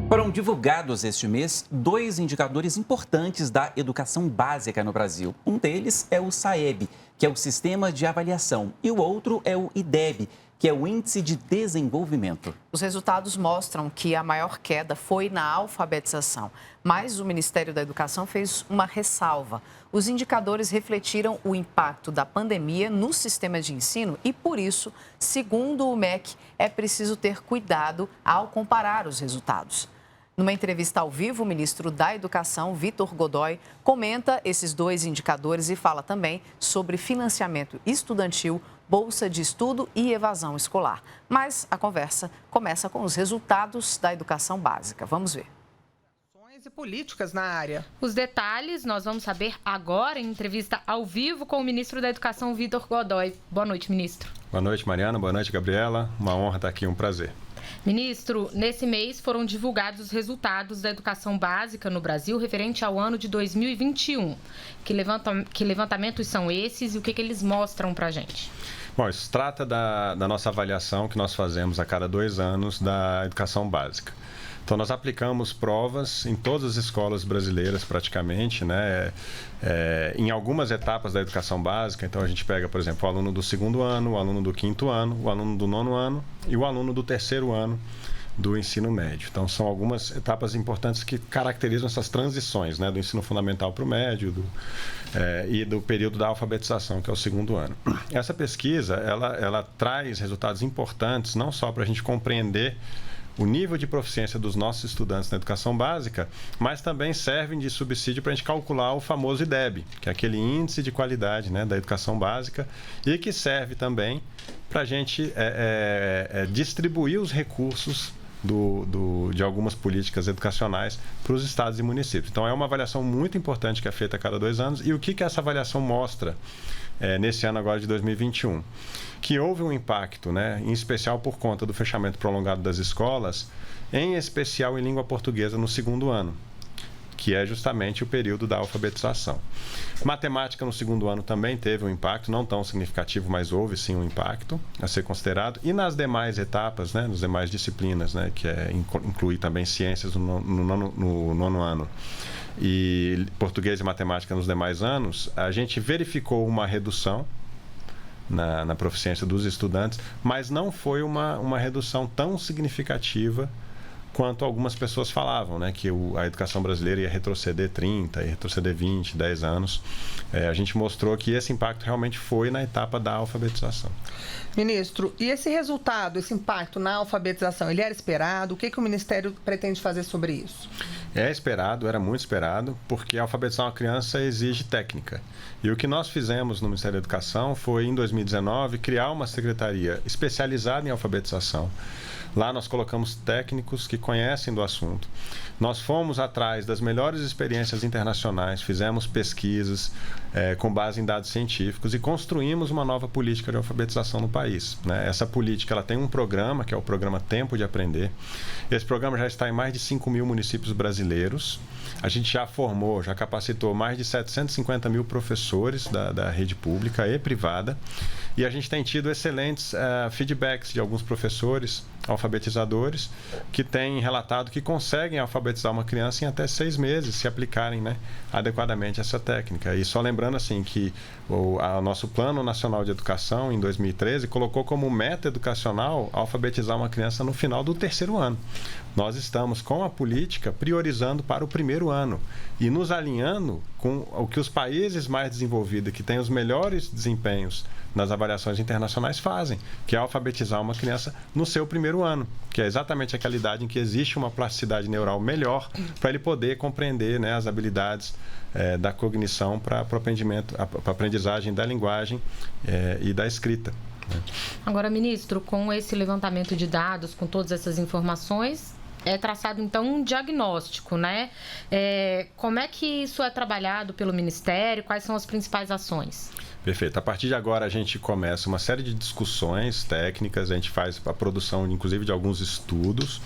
Foram divulgados este mês 2 indicadores importantes da educação básica no Brasil. Um deles é o SAEB, que é o Sistema de Avaliação, e o outro é o IDEB, que é o Índice de Desenvolvimento. Os resultados mostram que a maior queda foi na alfabetização, mas o Ministério da Educação fez uma ressalva. Os indicadores refletiram o impacto da pandemia no sistema de ensino e, por isso, segundo o MEC, é preciso ter cuidado ao comparar os resultados. Numa entrevista ao vivo, o ministro da Educação, Vitor Godoy, comenta esses 2 indicadores e fala também sobre financiamento estudantil, bolsa de estudo e evasão escolar. Mas a conversa começa com os resultados da educação básica. Vamos ver. E políticas na área. Os detalhes nós vamos saber agora em entrevista ao vivo com o ministro da Educação, Vitor Godoy. Boa noite, ministro. Boa noite, Mariana. Boa noite, Gabriela. Uma honra estar aqui, um prazer. Ministro, nesse mês foram divulgados os resultados da educação básica no Brasil referente ao ano de 2021. Que levantamentos são esses e o que eles mostram para a gente? Bom, isso trata da nossa avaliação que nós fazemos a cada 2 anos da educação básica. Então, nós aplicamos provas em todas as escolas brasileiras, praticamente, né? Em algumas etapas da educação básica. Então, a gente pega, por exemplo, o aluno do 2º ano, o aluno do 5º ano, o aluno do 9º ano e o aluno do 3º ano do ensino médio. Então, são algumas etapas importantes que caracterizam essas transições, né? Do ensino fundamental para o médio e do período da alfabetização, que é o 2º ano. Essa pesquisa, ela traz resultados importantes, não só para a gente compreender o nível de proficiência dos nossos estudantes na educação básica, mas também servem de subsídio para a gente calcular o famoso IDEB, que é aquele índice de qualidade, né, da educação básica, e que serve também para a gente distribuir os recursos de algumas políticas educacionais para os estados e municípios. Então, é uma avaliação muito importante que é feita a cada 2 anos. E o que essa avaliação mostra nesse ano agora de 2021? Que houve um impacto, né, em especial por conta do fechamento prolongado das escolas, em especial em língua portuguesa no 2º ano, que é justamente o período da alfabetização. Matemática no 2º ano também teve um impacto, não tão significativo, mas houve sim um impacto a ser considerado. E nas demais etapas, né, nas demais disciplinas, né, que inclui também ciências no 9º ano e português e matemática nos demais anos, a gente verificou uma redução na proficiência dos estudantes, mas não foi uma redução tão significativa quanto algumas pessoas falavam, né, que a educação brasileira ia retroceder 30, ia retroceder 20, 10 anos. A gente mostrou que esse impacto realmente foi na etapa da alfabetização. Ministro, e esse resultado, esse impacto na alfabetização, ele era esperado? O que o Ministério pretende fazer sobre isso? É esperado, era muito esperado, porque alfabetizar uma criança exige técnica. E o que nós fizemos no Ministério da Educação foi, em 2019, criar uma secretaria especializada em alfabetização. Lá nós colocamos técnicos que conhecem do assunto. Nós fomos atrás das melhores experiências internacionais, fizemos pesquisas com base em dados científicos e construímos uma nova política de alfabetização no país, né? Essa política ela tem um programa, que é o programa Tempo de Aprender. Esse programa já está em mais de 5.000 municípios brasileiros. A gente já formou, já capacitou mais de 750 mil professores da rede pública e privada. E a gente tem tido excelentes feedbacks de alguns professores alfabetizadores que têm relatado que conseguem alfabetizar uma criança em até 6 meses, se aplicarem, né, adequadamente essa técnica. E só lembrando assim que o nosso Plano Nacional de Educação, em 2013, colocou como meta educacional alfabetizar uma criança no final do 3º ano. Nós estamos com a política priorizando para o 1º ano e nos alinhando com o que os países mais desenvolvidos, que têm os melhores desempenhos nas avaliações internacionais, fazem, que é alfabetizar uma criança no seu 1º ano, que é exatamente aquela idade em que existe uma plasticidade neural melhor para ele poder compreender, né, as habilidades da cognição para a aprendizagem da linguagem e da escrita. Agora, ministro, com esse levantamento de dados, com todas essas informações, é traçado, então, um diagnóstico, né? Como é que isso é trabalhado pelo Ministério? Quais são as principais ações? Perfeito. A partir de agora, a gente começa uma série de discussões técnicas, a gente faz a produção, inclusive, de alguns estudos,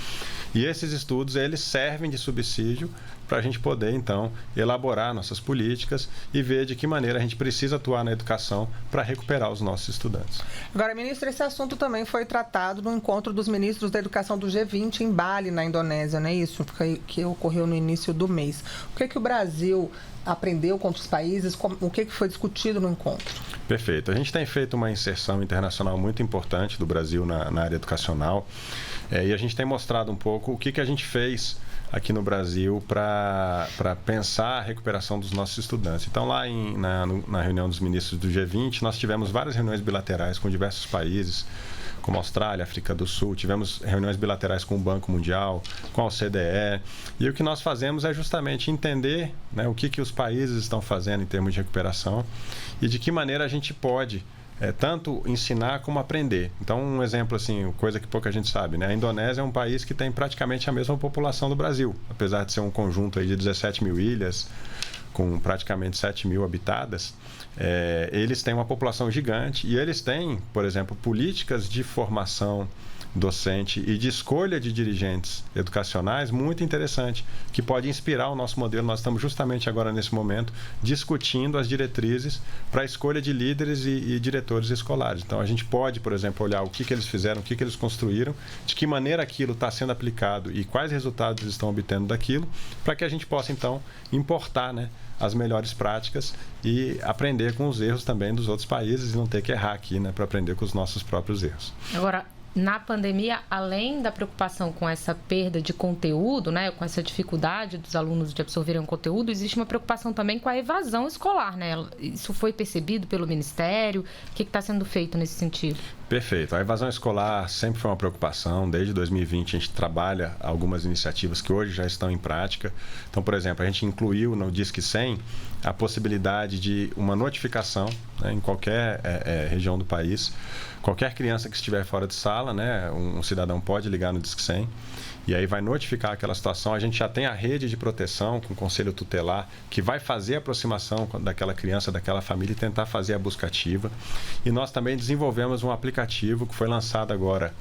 E esses estudos, eles servem de subsídio para a gente poder, então, elaborar nossas políticas e ver de que maneira a gente precisa atuar na educação para recuperar os nossos estudantes. Agora, ministro, esse assunto também foi tratado no encontro dos ministros da educação do G20 em Bali, na Indonésia, não é isso? Que ocorreu no início do mês. O que o Brasil aprendeu com outros países? O que foi discutido no encontro? Perfeito. A gente tem feito uma inserção internacional muito importante do Brasil na área educacional e a gente tem mostrado um pouco o que a gente fez aqui no Brasil para pensar a recuperação dos nossos estudantes. Então, lá na reunião dos ministros do G20, nós tivemos várias reuniões bilaterais com diversos países, como Austrália, África do Sul, tivemos reuniões bilaterais com o Banco Mundial, com a OCDE, e o que nós fazemos é justamente entender, né, o que os países estão fazendo em termos de recuperação e de que maneira a gente pode tanto ensinar como aprender. Então, um exemplo, assim, coisa que pouca gente sabe, né? A Indonésia é um país que tem praticamente a mesma população do Brasil, apesar de ser um conjunto aí de 17 mil ilhas, com praticamente 7 mil habitadas, eles têm uma população gigante e eles têm, por exemplo, políticas de formação docente e de escolha de dirigentes educacionais muito interessante, que pode inspirar o nosso modelo. Nós estamos justamente agora, nesse momento, discutindo as diretrizes para a escolha de líderes e diretores escolares. Então, a gente pode, por exemplo, olhar o que eles fizeram, o que eles construíram, de que maneira aquilo está sendo aplicado e quais resultados eles estão obtendo daquilo, para que a gente possa, então, importar, né, as melhores práticas e aprender com os erros também dos outros países e não ter que errar aqui, né, para aprender com os nossos próprios erros. Agora, na pandemia, além da preocupação com essa perda de conteúdo, né, com essa dificuldade dos alunos de absorverem o conteúdo, existe uma preocupação também com a evasão escolar, né? Isso foi percebido pelo Ministério? O que está sendo feito nesse sentido? Perfeito. A evasão escolar sempre foi uma preocupação. Desde 2020 a gente trabalha algumas iniciativas que hoje já estão em prática. Então, por exemplo, a gente incluiu no Disque 100 a possibilidade de uma notificação, né, em qualquer região do país. Qualquer criança que estiver fora de sala, né, um cidadão pode ligar no Disque 100 e aí vai notificar aquela situação. A gente já tem a rede de proteção com o Conselho Tutelar, que vai fazer a aproximação daquela criança, daquela família e tentar fazer a busca ativa. E nós também desenvolvemos um aplicativo que foi lançado agora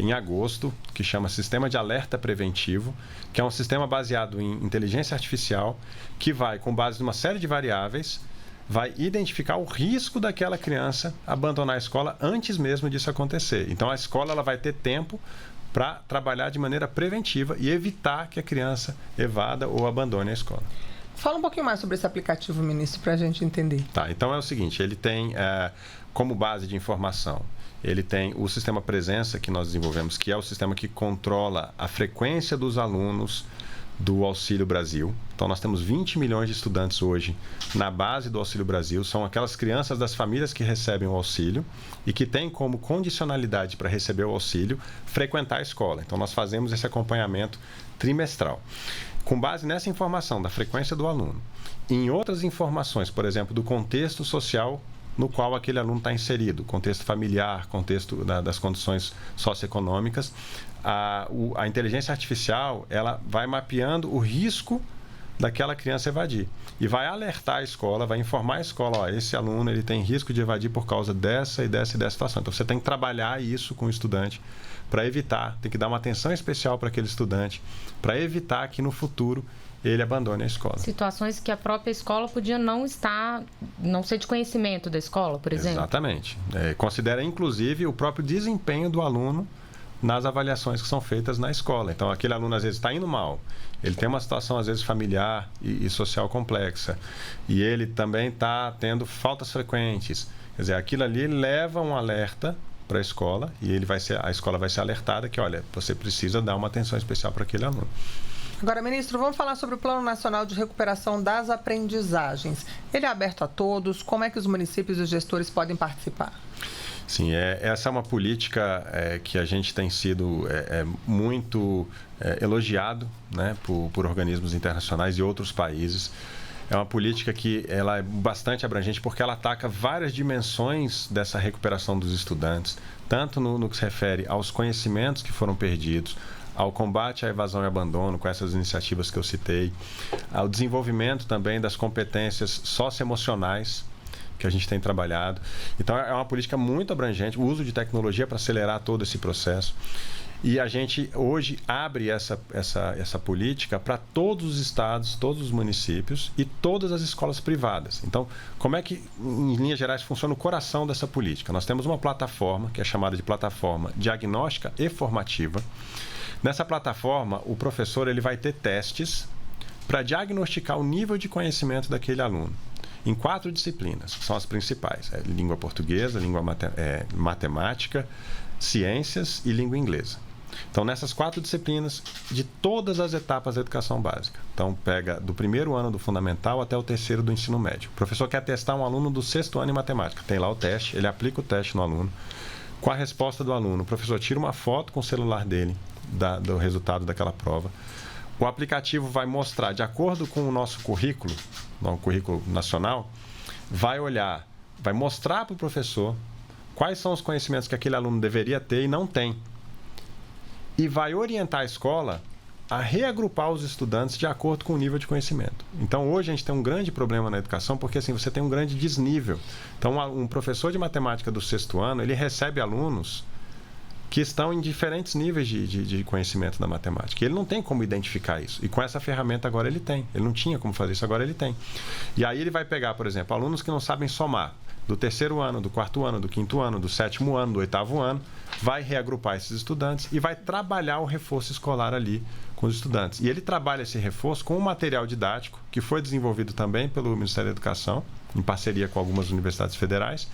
em agosto, que chama Sistema de Alerta Preventivo, que é um sistema baseado em inteligência artificial, que vai, com base em uma série de variáveis, vai identificar o risco daquela criança abandonar a escola antes mesmo disso acontecer. Então, a escola ela vai ter tempo para trabalhar de maneira preventiva e evitar que a criança evada ou abandone a escola. Fala um pouquinho mais sobre esse aplicativo, ministro, para a gente entender. Tá, então é o seguinte, ele tem como base de informação, ele tem o sistema Presença que nós desenvolvemos, que é o sistema que controla a frequência dos alunos do Auxílio Brasil. Então, nós temos 20 milhões de estudantes hoje na base do Auxílio Brasil. São aquelas crianças das famílias que recebem o auxílio e que têm como condicionalidade para receber o auxílio frequentar a escola. Então, nós fazemos esse acompanhamento trimestral. Com base nessa informação da frequência do aluno, em outras informações, por exemplo, do contexto social no qual aquele aluno está inserido, contexto familiar, contexto das condições socioeconômicas, a inteligência artificial ela vai mapeando o risco daquela criança evadir e vai alertar a escola, vai informar a escola, ó, esse aluno ele tem risco de evadir por causa dessa e dessa situação. Então, você tem que trabalhar isso com o estudante para evitar, tem que dar uma atenção especial para aquele estudante, para evitar que no futuro ele abandone a escola. Situações que a própria escola podia não ser de conhecimento da escola, por exemplo? Exatamente. Considera, inclusive, o próprio desempenho do aluno nas avaliações que são feitas na escola. Então, aquele aluno, às vezes, está indo mal. Ele tem uma situação, às vezes, familiar e social complexa. E ele também está tendo faltas frequentes. Quer dizer, aquilo ali leva um alerta para a escola e a escola vai ser alertada que, olha, você precisa dar uma atenção especial para aquele aluno. Agora, ministro, vamos falar sobre o Plano Nacional de Recuperação das Aprendizagens. Ele é aberto a todos? Como é que os municípios e os gestores podem participar? Sim, essa é uma política que a gente tem sido muito elogiado, né, por organismos internacionais e outros países. É uma política que ela é bastante abrangente porque ela ataca várias dimensões dessa recuperação dos estudantes, tanto no que se refere aos conhecimentos que foram perdidos, ao combate à evasão e abandono, com essas iniciativas que eu citei, ao desenvolvimento também das competências socioemocionais que a gente tem trabalhado. Então, é uma política muito abrangente, o uso de tecnologia para acelerar todo esse processo. E a gente hoje abre essa política para todos os estados, todos os municípios e todas as escolas privadas. Então, como é que, em linhas gerais, funciona o coração dessa política? Nós temos uma plataforma, que é chamada de plataforma diagnóstica e formativa. Nessa plataforma, o professor ele vai ter testes para diagnosticar o nível de conhecimento daquele aluno, em 4 disciplinas, que são as principais: língua portuguesa, matemática, ciências e língua inglesa. Então, nessas 4 disciplinas, de todas as etapas da educação básica. Então, pega do primeiro ano do fundamental até o terceiro do ensino médio. O professor quer testar um aluno do 6º ano em matemática. Tem lá o teste, ele aplica o teste no aluno. Com a resposta do aluno, o professor tira uma foto com o celular dele do resultado daquela prova. O aplicativo vai mostrar, de acordo com o nosso currículo, o currículo nacional, vai mostrar para o professor quais são os conhecimentos que aquele aluno deveria ter e não tem. E vai orientar a escola a reagrupar os estudantes de acordo com o nível de conhecimento. Então, hoje a gente tem um grande problema na educação, porque assim, você tem um grande desnível. Então, um professor de matemática do 6º ano, ele recebe alunos que estão em diferentes níveis de conhecimento da matemática. E ele não tem como identificar isso. E com essa ferramenta agora ele tem. Ele não tinha como fazer isso, agora ele tem. E aí ele vai pegar, por exemplo, alunos que não sabem somar, do 3º ano, do 4º ano, do 5º ano, do 7º ano, do 8º ano, vai reagrupar esses estudantes e vai trabalhar o reforço escolar ali com os estudantes. E ele trabalha esse reforço com um material didático que foi desenvolvido também pelo Ministério da Educação, em parceria com algumas universidades federais,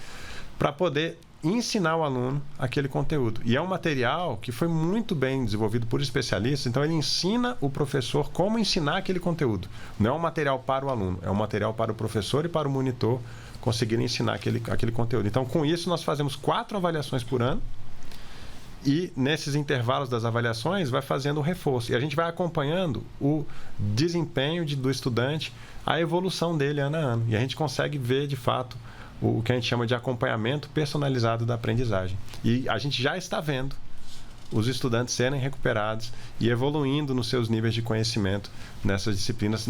para poder ensinar o aluno aquele conteúdo. E é um material que foi muito bem desenvolvido por especialistas, então ele ensina o professor como ensinar aquele conteúdo. Não é um material para o aluno, é um material para o professor e para o monitor conseguirem ensinar aquele conteúdo. Então, com isso, nós fazemos 4 avaliações por ano e, nesses intervalos das avaliações, vai fazendo o reforço. E a gente vai acompanhando o desempenho do estudante, a evolução dele ano a ano. E a gente consegue ver, de fato, o que a gente chama de acompanhamento personalizado da aprendizagem. E a gente já está vendo os estudantes serem recuperados e evoluindo nos seus níveis de conhecimento nessas disciplinas.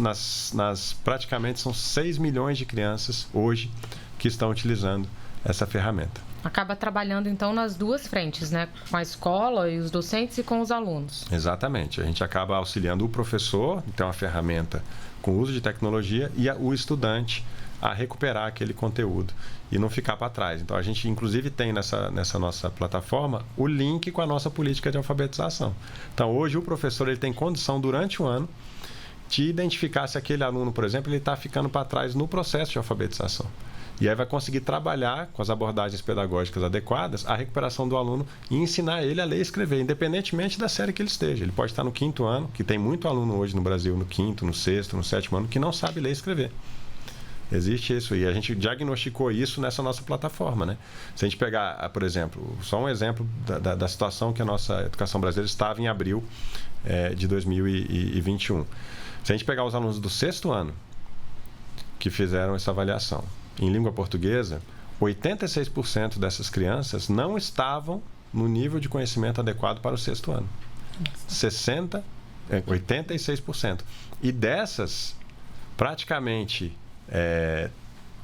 Praticamente são 6 milhões de crianças hoje que estão utilizando essa ferramenta. Acaba trabalhando, então, nas 2 frentes, né? Com a escola e os docentes e com os alunos. Exatamente. A gente acaba auxiliando o professor, então, a ferramenta com uso de tecnologia, e o estudante a recuperar aquele conteúdo e não ficar para trás. Então, a gente, inclusive, tem nessa nossa plataforma o link com a nossa política de alfabetização. Então, hoje, o professor ele tem condição, durante o ano, de identificar se aquele aluno, por exemplo, ele está ficando para trás no processo de alfabetização. E aí vai conseguir trabalhar com as abordagens pedagógicas adequadas a recuperação do aluno e ensinar ele a ler e escrever, independentemente da série que ele esteja. Ele pode estar no 5º ano, que tem muito aluno hoje no Brasil, no 5º, no 6º, no 7º ano, que não sabe ler e escrever. Existe isso, e a gente diagnosticou isso nessa nossa plataforma, né? Se a gente pegar, por exemplo, só um exemplo da situação que a nossa educação brasileira estava em abril de 2021. Se a gente pegar os alunos do 6º ano que fizeram essa avaliação em língua portuguesa, 86% dessas crianças não estavam no nível de conhecimento adequado para o 6º ano. 86%. E dessas, praticamente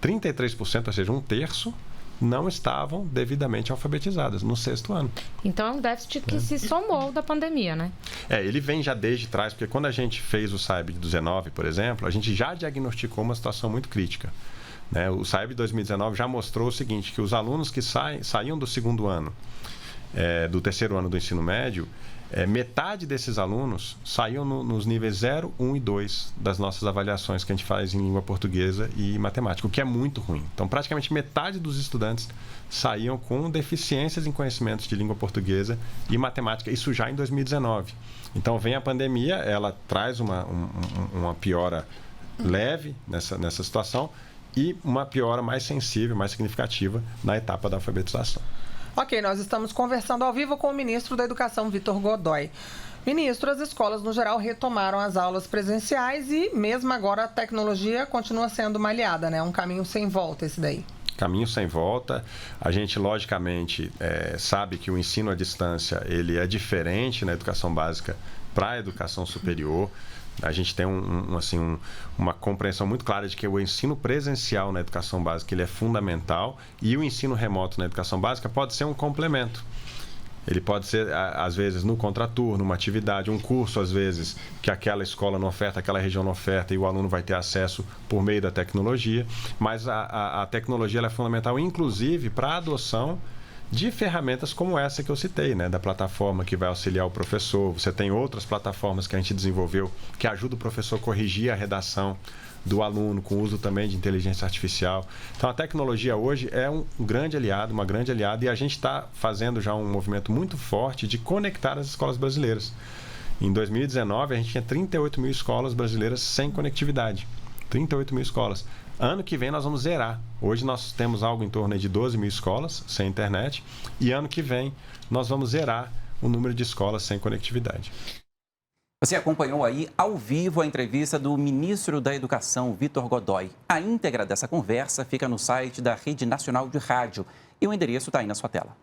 33%, ou seja, 1/3, não estavam devidamente alfabetizadas no 6º ano. Então é um déficit que se somou da pandemia, né? Ele vem já desde trás, porque quando a gente fez o SAEB de 19, por exemplo, a gente já diagnosticou uma situação muito crítica. O SAEB de 2019 já mostrou o seguinte, que os alunos que saíam do 2º ano, do 3º ano do ensino médio, metade desses alunos saíam nos níveis 0, 1 e 2 das nossas avaliações que a gente faz em língua portuguesa e matemática, o que é muito ruim. Então, praticamente metade dos estudantes saíam com deficiências em conhecimentos de língua portuguesa e matemática, isso já em 2019. Então, vem a pandemia, ela traz uma piora leve nessa situação e uma piora mais sensível, mais significativa na etapa da alfabetização. Ok, nós estamos conversando ao vivo com o ministro da Educação, Vitor Godoy. Ministro, as escolas no geral retomaram as aulas presenciais e mesmo agora a tecnologia continua sendo uma aliada, né? Um caminho sem volta esse daí. Caminho sem volta. A gente, logicamente, sabe que o ensino à distância ele é diferente na educação básica para a educação superior. A gente tem uma compreensão muito clara de que o ensino presencial na educação básica ele é fundamental e o ensino remoto na educação básica pode ser um complemento. Ele pode ser, às vezes, no contraturno, uma atividade, um curso, às vezes, que aquela escola não oferta, aquela região não oferta, e o aluno vai ter acesso por meio da tecnologia. Mas a tecnologia ela é fundamental, inclusive, para a adoção de ferramentas como essa que eu citei, né? Da plataforma que vai auxiliar o professor. Você tem outras plataformas que a gente desenvolveu que ajudam o professor a corrigir a redação do aluno, com uso também de inteligência artificial. Então, a tecnologia hoje é um grande aliado, uma grande aliada, e a gente está fazendo já um movimento muito forte de conectar as escolas brasileiras. Em 2019, a gente tinha 38 mil escolas brasileiras sem conectividade. 38 mil escolas. Ano que vem nós vamos zerar. Hoje nós temos algo em torno de 12 mil escolas sem internet, e ano que vem nós vamos zerar o número de escolas sem conectividade. Você acompanhou aí ao vivo a entrevista do ministro da Educação, Vitor Godoy. A íntegra dessa conversa fica no site da Rede Nacional de Rádio e o endereço está aí na sua tela.